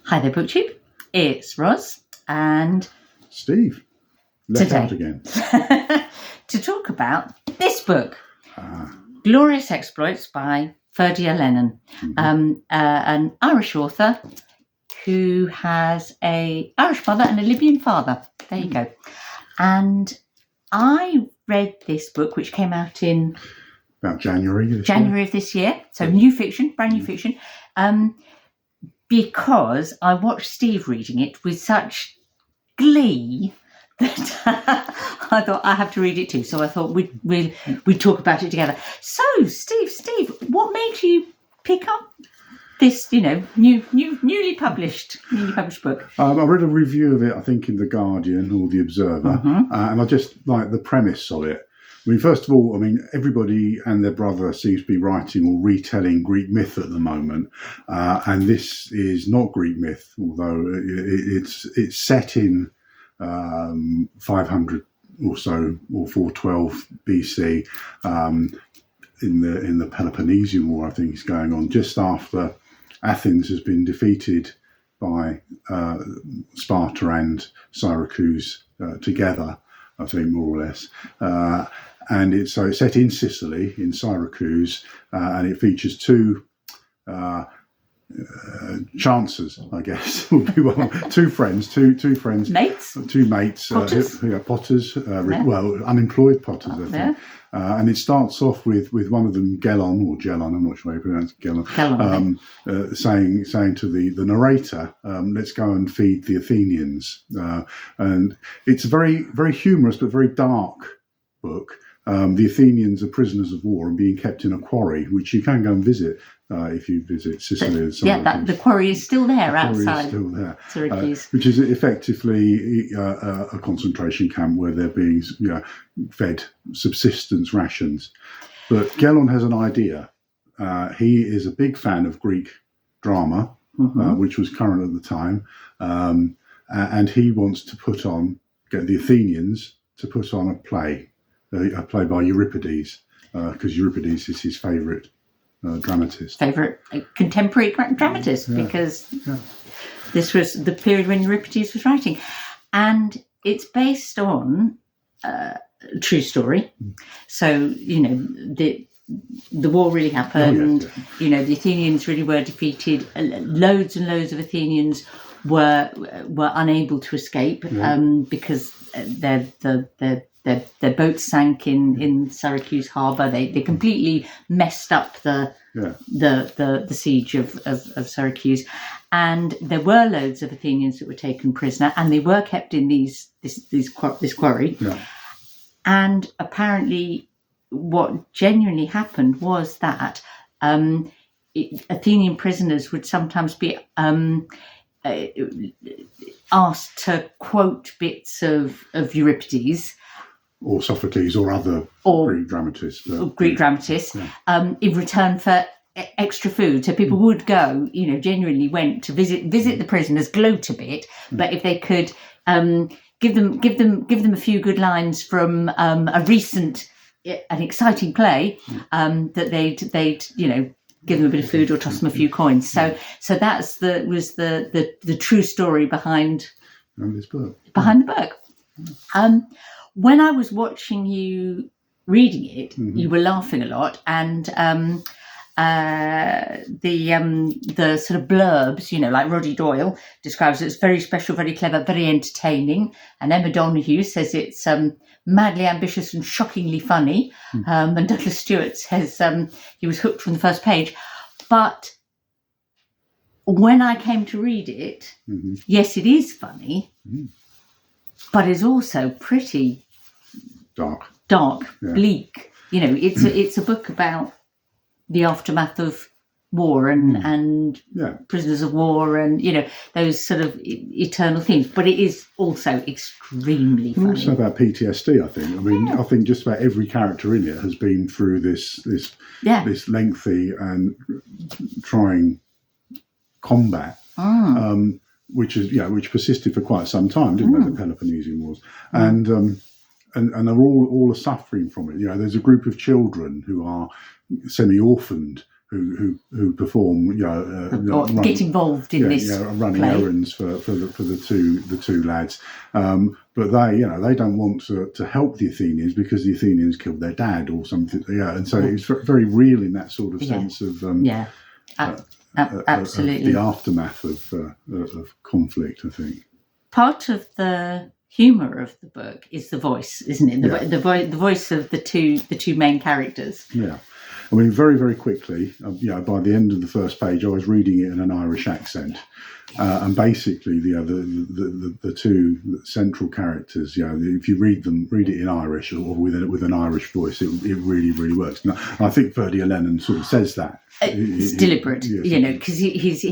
Hi there, BookTube. It's Roz and Steve. Let today out again. to talk about this book, Glorious Exploits by Ferdia Lennon, an Irish author who has an Irish mother and a Libyan father. There you go. And I read this book, which came out in About January of this year. So new fiction, brand new fiction. Because I watched Steve reading it with such glee that I thought I have to read it too. So I thought we'd talk about it together. So Steve, what made you pick up this, newly published book? I read a review of it, I think, in The Guardian or The Observer, and I just like the premise of it. I mean, first of all, everybody and their brother seems to be writing or retelling Greek myth at the moment, and this is not Greek myth, although it's set in 500 or so, or 412 BC, in the Peloponnesian War, I think, is going on just after Athens has been defeated by Sparta and Syracuse together, I think, more or less. And it's set in Sicily, in Syracuse, and it features two chancers, I guess, would be one. Two friends, Mates, potters, potters, unemployed potters, I think. Yeah. And it starts off with one of them, Gelon, I'm not sure how you pronounce Gelon, saying to the narrator, let's go and feed the Athenians. And it's a very, very humorous but very dark book. The Athenians are prisoners of war and being kept in a quarry, which you can go and visit if you visit Sicily. The quarry is still there outside Syracuse. Which is effectively a concentration camp where they're being fed subsistence rations. But Gelon has an idea. He is a big fan of Greek drama, which was current at the time, and he wants to get the Athenians to put on a play by Euripides, because Euripides is his favourite dramatist. Favourite contemporary dramatist, because this was the period when Euripides was writing. And it's based on a true story. So, the war really happened. The Athenians really were defeated. Loads and loads of Athenians were unable to escape because their boats sank in Syracuse harbour. They completely messed up the siege of Syracuse, and there were loads of Athenians that were taken prisoner, and they were kept in this quarry. Yeah. And apparently, what genuinely happened was that Athenian prisoners would sometimes be asked to quote bits of Euripides, or Sophocles, or other Greek dramatists. In return for extra food. So people would go, genuinely went to visit the prisoners, gloat a bit, but if they could give them a few good lines from an exciting play, that they'd give them a bit of food or toss them a few coins. So that's the true story behind this book. Behind the book. When I was watching you reading it, you were laughing a lot, and the sort of blurbs, like Roddy Doyle describes it as very special, very clever, very entertaining, and Emma Donoghue says it's madly ambitious and shockingly funny, and Douglas Stewart says he was hooked from the first page. But when I came to read it, yes, it is funny, but it's also pretty dark, bleak. It's a book about the aftermath of war and prisoners of war and those sort of eternal themes. But it is also extremely funny. Also about PTSD, I think. I think just about every character in it has been through this lengthy and trying combat. Which persisted for quite some time, didn't it? The Peloponnesian Wars, and they're all suffering from it. There's a group of children who are semi-orphaned who perform, get involved in this, running play. errands for the two lads. But they don't want to help the Athenians because the Athenians killed their dad or something. Yeah, and so it's very real in that sort of sense of absolutely the aftermath of conflict, I think. Part of the humour of the book is the voice, isn't it? The voice of the two main characters. Yeah. I mean, very, very quickly, by the end of the first page, I was reading it in an Irish accent. And basically, the two central characters, if you read it in Irish or with an Irish voice, it really, really works. And I think Ferdia Lennon sort of says that. It's deliberate, because he's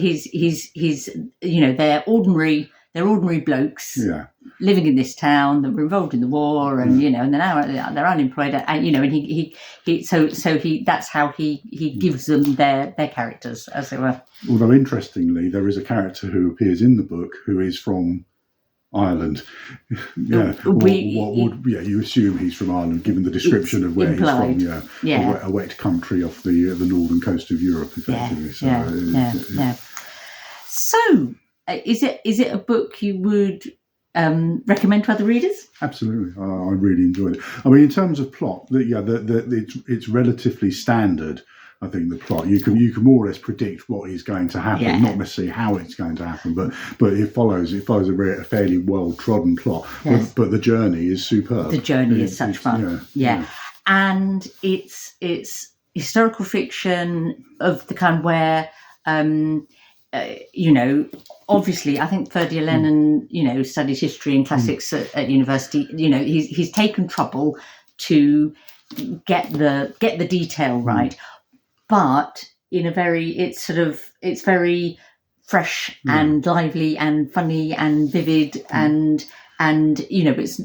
they're ordinary blokes living in this town that were involved in the war, and and they're unemployed, and so that's how he gives them their characters, as they were. Although interestingly, there is a character who appears in the book who is from Ireland. You assume he's from Ireland, given the description of where implied. He's from. A wet country off the northern coast of Europe, effectively. So, is it a book you would recommend to other readers? Absolutely, I really enjoyed it. I mean, in terms of plot, it's relatively standard. I think the plot you can more or less predict what is going to happen, not necessarily how it's going to happen, but it follows a fairly well trodden plot. Yes. But the journey is superb. The journey is such fun. And it's historical fiction of the kind where obviously, I think Ferdia Lennon, studied history and classics at university. He's taken trouble to get the detail right, but in a very, it's very fresh and lively and funny and vivid and it's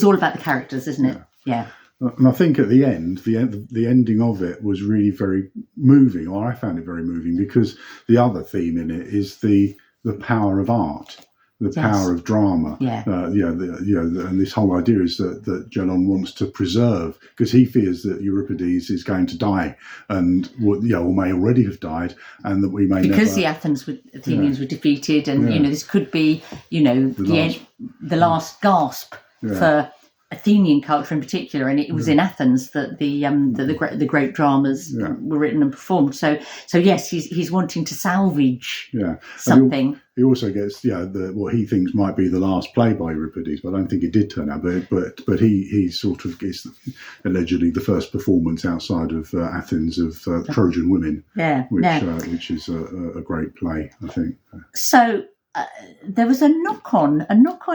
all about the characters, isn't it? Yeah. And I think at the end, the ending of it was really very moving, or I found it very moving, because the other theme in it is the power of art, the power of drama. And this whole idea is that Gelon wants to preserve, because he fears that Euripides is going to die, and or may already have died, and that we may because the Athenians were defeated, and this could be the last gasp for Athenian culture in particular, and it was in Athens that the great dramas were written and performed. So yes, he's wanting to salvage something. He also gets what he thinks might be the last play by Euripides, but I don't think it did turn out. But he sort of gets allegedly the first performance outside of Athens of Trojan Women, which is a great play, I think. So. There was a knock-on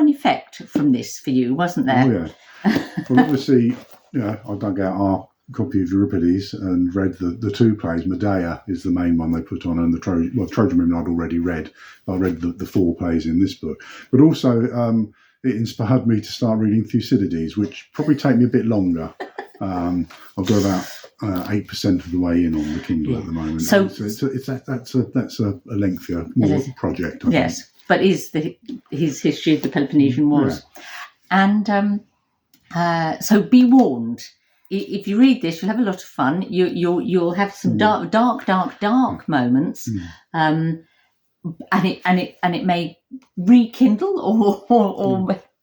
effect from this for you, wasn't there? Oh yeah. Well, obviously, I dug out our copy of Euripides and read the two plays. Medea is the main one they put on, and the Trojan Women I'd already read. I read the four plays in this book, but also it inspired me to start reading Thucydides, which probably take me a bit longer. I've got about 8% of the way in on the Kindle at the moment. So that's a lengthier, more project. I think. But is his history of the Peloponnesian Wars, and so be warned. If you read this, you'll have a lot of fun. You'll have some dark moments, and it may rekindle or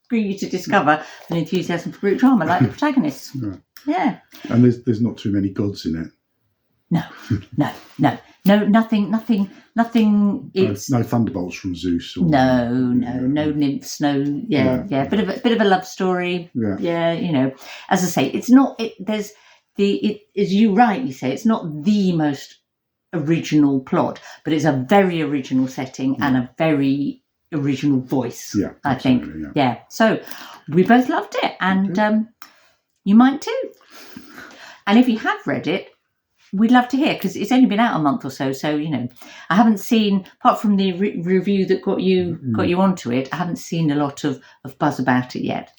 bring you to discover an enthusiasm for Greek drama, like the protagonists. Yeah. And there's not too many gods in it. No, nothing. It's no thunderbolts from Zeus. Or, no nymphs. Bit of a love story. Yeah. As I say, it's not. As you rightly say, it's not the most original plot, but it's a very original setting and a very original voice. Yeah, I think. Yeah. So we both loved it, and you might too. And if you have read it, we'd love to hear, because it's only been out a month or so. So I haven't seen, apart from the review that got you onto it, I haven't seen a lot of buzz about it yet.